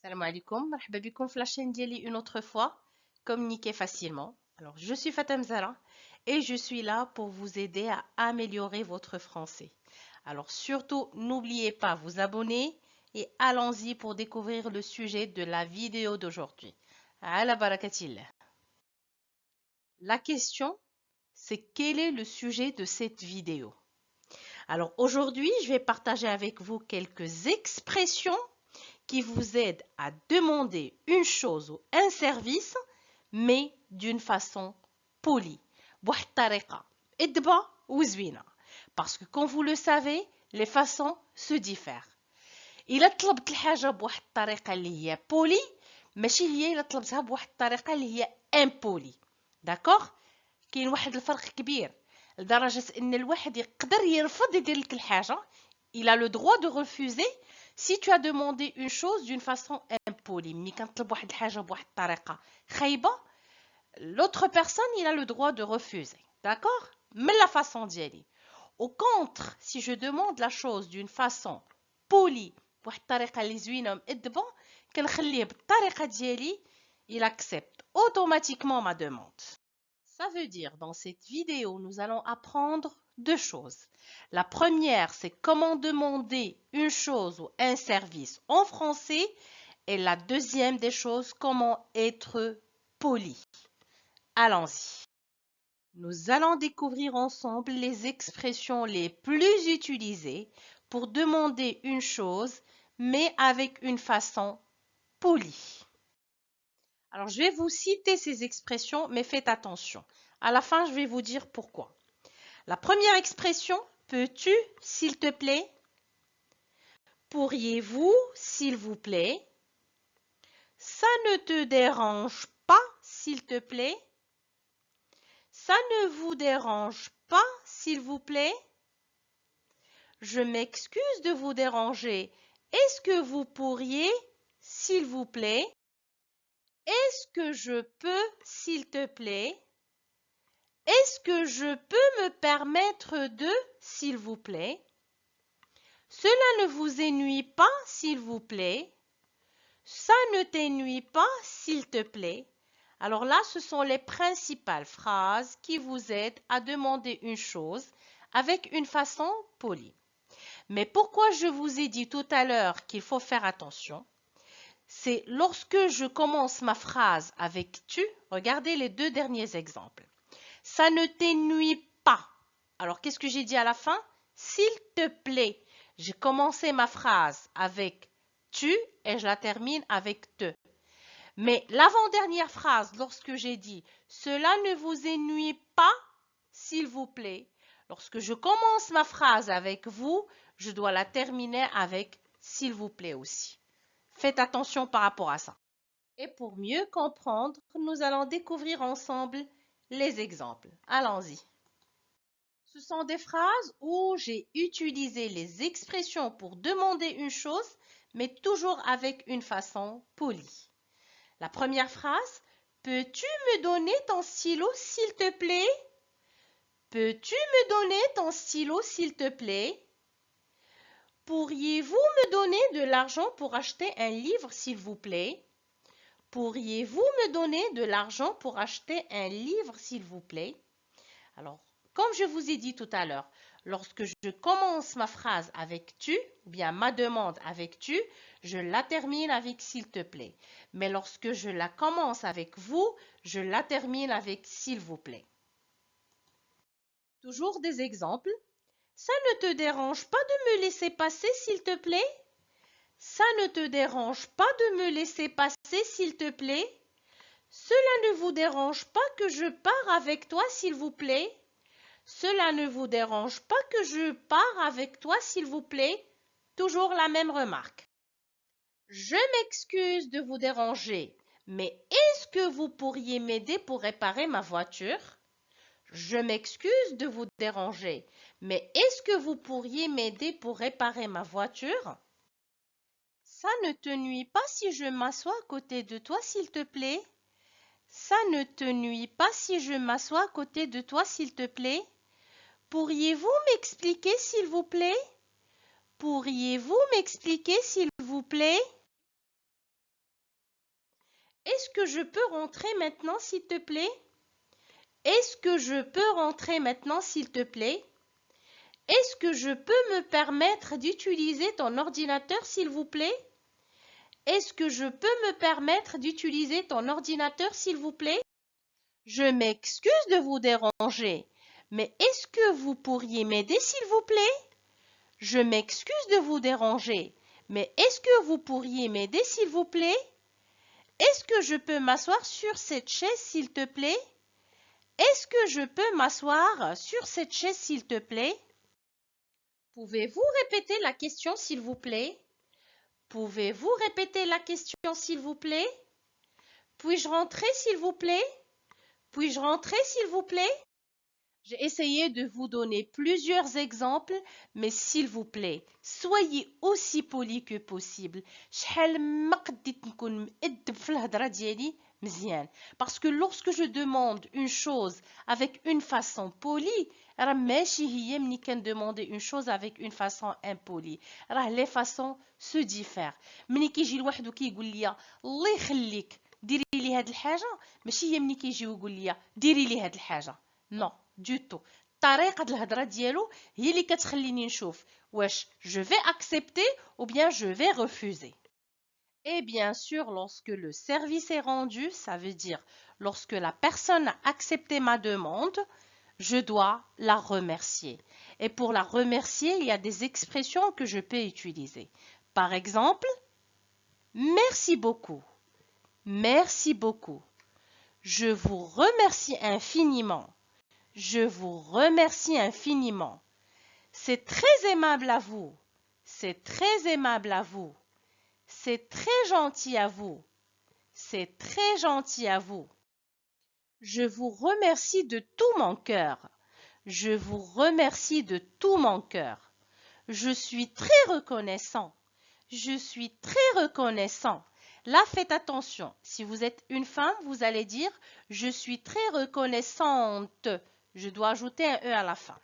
Salam alaikum, marhaba bikoum في la chaîne ديالي une autre fois, communiquer facilement. Alors, je suis Fatem Zara et je suis là pour vous aider à améliorer votre français. Alors, surtout, n'oubliez pas de vous abonner et allons-y pour découvrir le sujet de la vidéo d'aujourd'hui. Ala barakatillah. La question, c'est quel est le sujet de cette vidéo? Alors, aujourd'hui, je vais partager avec vous quelques expressions qui vous aide à demander une chose ou un service, mais d'une façon polie. Parce que comme vous le savez, les façons se diffèrent. إلا طلبت الحاجة بواحد الطريقة اللي هي بولي ماشي هي إلا طلبتها بواحد الطريقة اللي هي امبولي. داكوغ؟ كاين واحد الفرق كبير لدرجة ان الواحد يقدر يرفض يدير لك الحاجة. Il a le droit de refuser si tu as demandé une chose d'une façon impolie. ملي كنطلب واحد الحاجة بواحد الطريقة خايبة l'autre personne il a le droit de refuser. D'accord? من la façon ديالي. Au contre, si je demande la chose d'une façon polie بواحد الطريقة اللي زوينة ومأدبة كنخليه بالطريقة ديالي il accepte automatiquement ma demande. Ça veut dire, dans cette vidéo, nous allons apprendre deux choses. La première, c'est comment demander une chose ou un service en français. Et la deuxième des choses, comment être poli. Allons-y. Nous allons découvrir ensemble les expressions les plus utilisées pour demander une chose, mais avec une façon polie. Alors, je vais vous citer ces expressions, mais faites attention. À la fin, je vais vous dire pourquoi. La première expression, peux-tu, s'il te plaît? Pourriez-vous, s'il vous plaît? Ça ne te dérange pas, s'il te plaît? Ça ne vous dérange pas, s'il vous plaît? Je m'excuse de vous déranger. Est-ce que vous pourriez, s'il vous plaît? Est-ce que je peux, s'il te plaît? Est-ce que je peux me permettre de, s'il vous plaît? Cela ne vous ennuie pas, s'il vous plaît? Ça ne t'ennuie pas, s'il te plaît? Alors là, ce sont les principales phrases qui vous aident à demander une chose avec une façon polie. Mais pourquoi je vous ai dit tout à l'heure qu'il faut faire attention? C'est lorsque je commence ma phrase avec tu, regardez les deux derniers exemples. Ça ne t'ennuie pas. Alors, qu'est-ce que j'ai dit à la fin? S'il te plaît. J'ai commencé ma phrase avec tu et je la termine avec te. Mais l'avant-dernière phrase, lorsque j'ai dit cela ne vous ennuie pas, s'il vous plaît. Lorsque je commence ma phrase avec vous, je dois la terminer avec s'il vous plaît aussi. Faites attention par rapport à ça. Et pour mieux comprendre, nous allons découvrir ensemble les exemples. Allons-y. Ce sont des phrases où j'ai utilisé les expressions pour demander une chose, mais toujours avec une façon polie. La première phrase, peux-tu me donner ton stylo s'il te plaît? Peux-tu me donner ton stylo s'il te plaît? Pourriez-vous me donner de l'argent pour acheter un livre s'il vous plaît? Pourriez-vous me donner de l'argent pour acheter un livre s'il vous plaît? Alors, comme je vous ai dit tout à l'heure, lorsque je commence ma phrase avec tu, ou bien ma demande avec tu, je la termine avec s'il te plaît. Mais lorsque je la commence avec vous, je la termine avec s'il vous plaît. Toujours des exemples. Ça ne te dérange pas de me laisser passer s'il te plaît? Ça ne te dérange pas de me laisser passer s'il te plaît? Cela ne vous dérange pas que je pars avec toi s'il vous plaît? Cela ne vous dérange pas que je pars avec toi s'il vous plaît? Toujours la même remarque. Je m'excuse de vous déranger, mais est-ce que vous pourriez m'aider pour réparer ma voiture? Je m'excuse de vous déranger, mais est-ce que vous pourriez m'aider pour réparer ma voiture? Ça ne te nuit pas si je m'assois à côté de toi s'il te plaît? Ça ne te nuit pas si je m'assois à côté de toi s'il te plaît? Pourriez-vous m'expliquer s'il vous plaît? Pourriez-vous m'expliquer s'il vous plaît? Est-ce que je peux rentrer maintenant, s'il te plaît? Est-ce que je peux rentrer maintenant, s'il te plaît? Est-ce que je peux me permettre d'utiliser ton ordinateur, s'il vous plaît? Est-ce que je peux me permettre d'utiliser ton ordinateur, s'il vous plaît? Je m'excuse de vous déranger, mais est-ce que vous pourriez m'aider, s'il vous plaît? Je m'excuse de vous déranger, mais est-ce que vous pourriez m'aider, s'il vous plaît? Est-ce que je peux m'asseoir sur cette chaise, s'il te plaît? Est-ce que je peux m'asseoir sur cette chaise, s'il te plaît? Pouvez-vous répéter la question, s'il vous plaît? Pouvez-vous répéter la question, s'il vous plaît? Puis-je rentrer, s'il vous plaît? Puis-je rentrer, s'il vous plaît? J'ai essayé de vous donner plusieurs exemples, mais s'il vous plaît, soyez aussi poli que possible. شحال ما قديت نكون مؤدب في الهضرة ديالي مزيان. Parce que lorsque je demande une chose avec une façon polie, راه ماشي هي ملي كندماندي une chose avec une façon impolie. راه les façons se diffèrent. ملي كيجي الواحد وكيقول لي الله يخليك ديري لي هاد الحاجة، ماشي هي ملي كيجي ويقول لي ديري لي هاد الحاجة. Non, du tout. طريقة الهضرة ديالو هي اللي كتخليني نشوف واش je vais accepter ou bien je vais refuser. Et bien sûr, lorsque le service est rendu, ça veut dire lorsque la personne a accepté ma demande, je dois la remercier. Et pour la remercier, il y a des expressions que je peux utiliser. Par exemple, merci beaucoup. Merci beaucoup. Je vous remercie infiniment. Je vous remercie infiniment. C'est très aimable à vous. C'est très aimable à vous. C'est très gentil à vous. C'est très gentil à vous. Je vous remercie de tout mon cœur. Je vous remercie de tout mon cœur. Je suis très reconnaissant. Je suis très reconnaissant. Là, faites attention. Si vous êtes une femme, vous allez dire « Je suis très reconnaissante ». Je dois ajouter un « e » à la fin.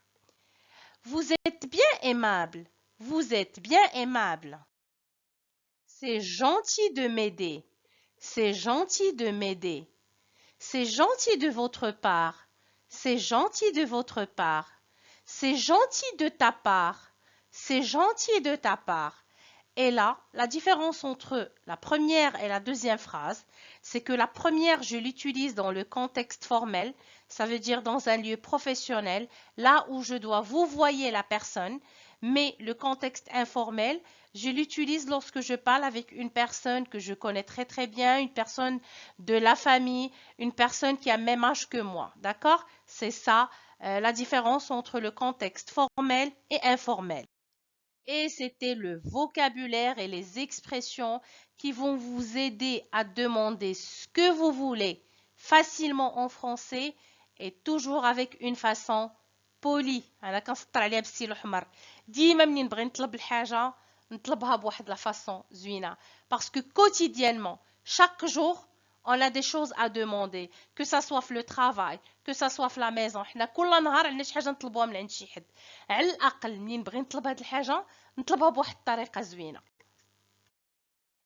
Vous êtes bien aimable. Vous êtes bien aimable. C'est gentil de m'aider. C'est gentil de m'aider. C'est gentil de votre part. C'est gentil de votre part. C'est gentil de ta part. C'est gentil de ta part. Et là, la différence entre la première et la deuxième phrase, c'est que la première, je l'utilise dans le contexte formel, ça veut dire dans un lieu professionnel, là où je dois vous voyez la personne, mais le contexte informel, je l'utilise lorsque je parle avec une personne que je connais très très bien, une personne de la famille, une personne qui a le même âge que moi, d'accord? C'est ça la différence entre le contexte formel et informel. Et c'était le vocabulaire et les expressions qui vont vous aider à demander ce que vous voulez facilement en français et toujours avec une façon polie. أنا كنسطر عليها بالسيل الأحمر. ديما منين نبغي نطلب الحاجة نطلبها بواحد لا فاصون زوينة. Parce que quotidiennement, chaque jour, on a des choses à demander, que ça soit le travail, que ça soit la maison. حنا كل نهار عندنا شي حاجه نطلبوها من عند شي حد. على الاقل منين نبغي نطلب هاد الحاجه نطلبها بواحد الطريقه زوينه.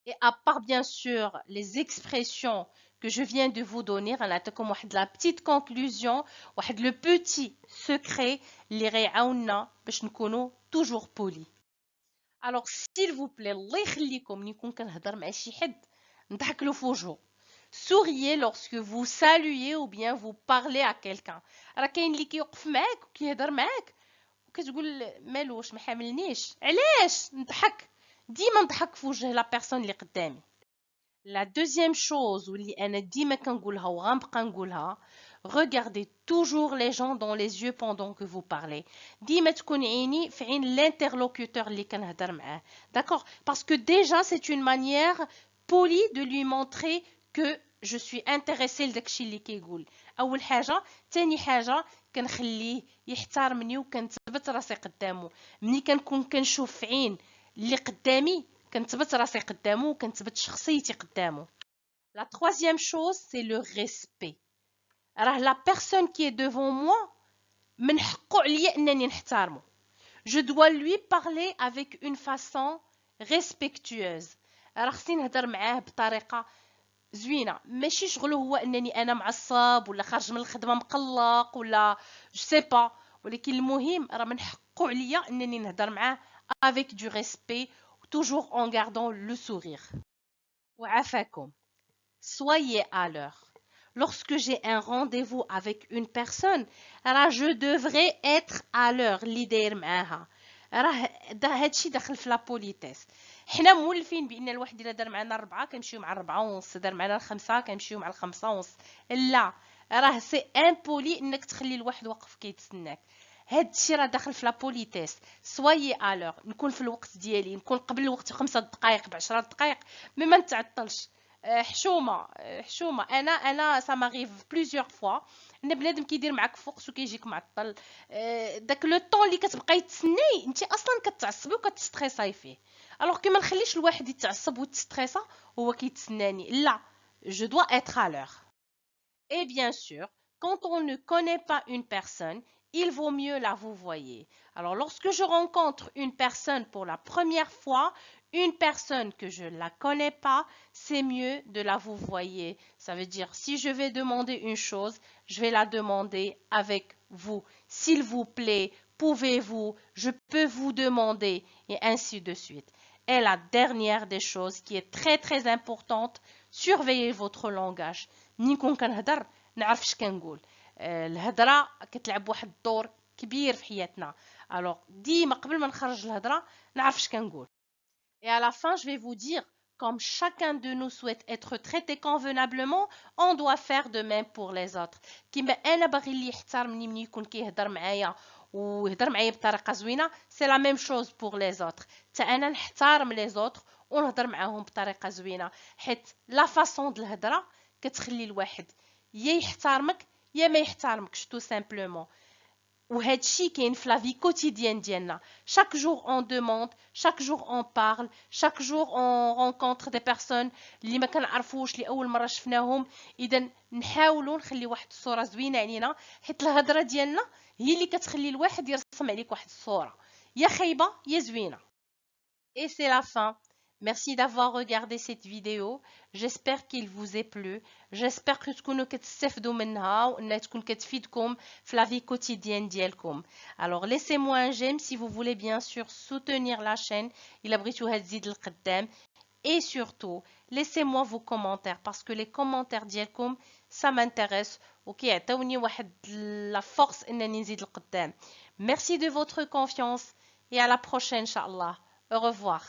Et à part bien sûr les expressions que je viens de vous donner, غنعطيكم واحد la petite conclusion, واحد le petit secret اللي غيعاوننا باش نكونوا toujours polis. Alors s'il vous plaît الله يخليكم ملي نكون كنهضر مع شي حد نضحك له في وجهه. Souriez lorsque vous saluez ou bien vous parlez à quelqu'un. راه كاين اللي كيوقف معاك وكيهضر معاك وكتقول مالو واش ما حاملنيش علاش نضحك ديما نضحك في وجه لا بيرسون اللي قدامي. La deuxième chose واللي انا ديما كنقولها وغنبقى نقولها, regardez toujours les gens dans les yeux pendant que vous parlez. ديما تكون عيني في عين l'interlocuteur اللي كنهضر معاه. D'accord? Parce que déjà c'est une manière polie de lui montrer que je suis intéressée لداكشي اللي كيقول. اول حاجه. تاني حاجه كنخليه يحترمني وكنثبت راسي قدامه. ملي كنكون كنشوف في عين اللي قدامي كنثبت راسي قدامه وكنثبت شخصيتي قدامه. La troisième chose c'est le respect. راه la personne qui est devant moi من حقه عليا انني نحترمه. Je dois lui parler avec une façon respectueuse. راه خصني نهضر معاه بطريقه زوينه ماشي شغله هو انني انا معصب ولا خارج من الخدمه مقلق ولا جو سي با، ولكن المهم راه من حقه عليا انني نهضر معاه avec du respect toujours en gardant le sourire. وعافاكم. Soyez à l'heure. Lorsque j'ai un rendez-vous avec une personne, راه je devrais être à l'heure اللي داير معاها. راه هادشي داخل في لا بوليتيس. حنا مولفين بان الواحد الا دار معنا 4 كنمشيو مع 4 ونص، دار معنا 5 كنمشيو مع 5 ونص. لا، راه سي امبولي انك تخلي الواحد واقف كيتسناك. هادشي راه داخل في لا بوليتيس. سويي ا لور، نكون في الوقت ديالي، نكون قبل الوقت ب5 دقائق ب10 دقائق، مي ما نتعطلش. حشومه حشومه. انا سا ماريف بليزيور فوا ان بنادم كيدير معاك فوقس وكيجيك معطل. داك لو طون اللي كتبقاي تسناي انت اصلا كتعصبي وكتستريساي فيه. الوغ كي ما نخليش الواحد يتعصب ويتستريسا وهو كيتسناني. لا، je dois être à l'heure. Et bien sûr, quand on ne connaît pas une personne, il vaut mieux la vouvoyer. Alors, lorsque je rencontre une personne pour la première fois, une personne que je ne la connais pas, c'est mieux de la vouvoyer. Ça veut dire, si je vais demander une chose, je vais la demander avec vous. S'il vous plaît, pouvez-vous, je peux vous demander, et ainsi de suite. Et la dernière des choses qui est très très importante, surveillez votre langage. ملي نكون كنهضر نعرف اش كنقول. الهضره كتلعب واحد الدور كبير في حياتنا. الوغ ديما قبل ما نخرج الهضره نعرف اش كنقول. Et à la fin, je vais vous dire, comme chacun de nous souhaite être traité convenablement, on doit faire de même pour les autres. كيما انا باغي اللي يحترمني ملي يكون كيهضر معايا ويهضر معايا بطريقه زوينه، سي لا ميم شوز بور لي زوتر. حتى انا نحترم لي زوتر ونهضر معاهم بطريقه زوينه، حيت لا فاصون د الهضره كتخلي الواحد يا يحترمك يا ما يحترمكش تو سامبلومون. وهادشي كاين في لا في كوتيديان ديالنا. chaque jour on demande, chaque jour on parle, chaque jour on rencontre des personnes اللي ما كنعرفوش اللي اول مره شفناهم. اذا نحاولوا نخلي واحد الصوره زوينه علينا، حيت الهضره ديالنا هي اللي كتخلي الواحد يرسم عليك واحد الصوره يا خايبه يا زوينه. Et c'est la fin. Merci d'avoir regardé cette vidéo. J'espère qu'il vous ait plu. J'espère que تكونوا كتستافدوا منها وانها تكون كتفيدكم في la vie quotidienne ديالكم. Alors laissez-moi un j'aime si vous voulez bien sûr soutenir la chaîne. إلا بغيتوها تزيد للقدام. Et surtout, laissez-moi vos commentaires parce que les commentaires ديالكم ça m'intéresse وكيعطيوني واحد la force انني نزيد للقدام. Merci de votre confiance et à la prochaine, Inch'Allah. Au revoir.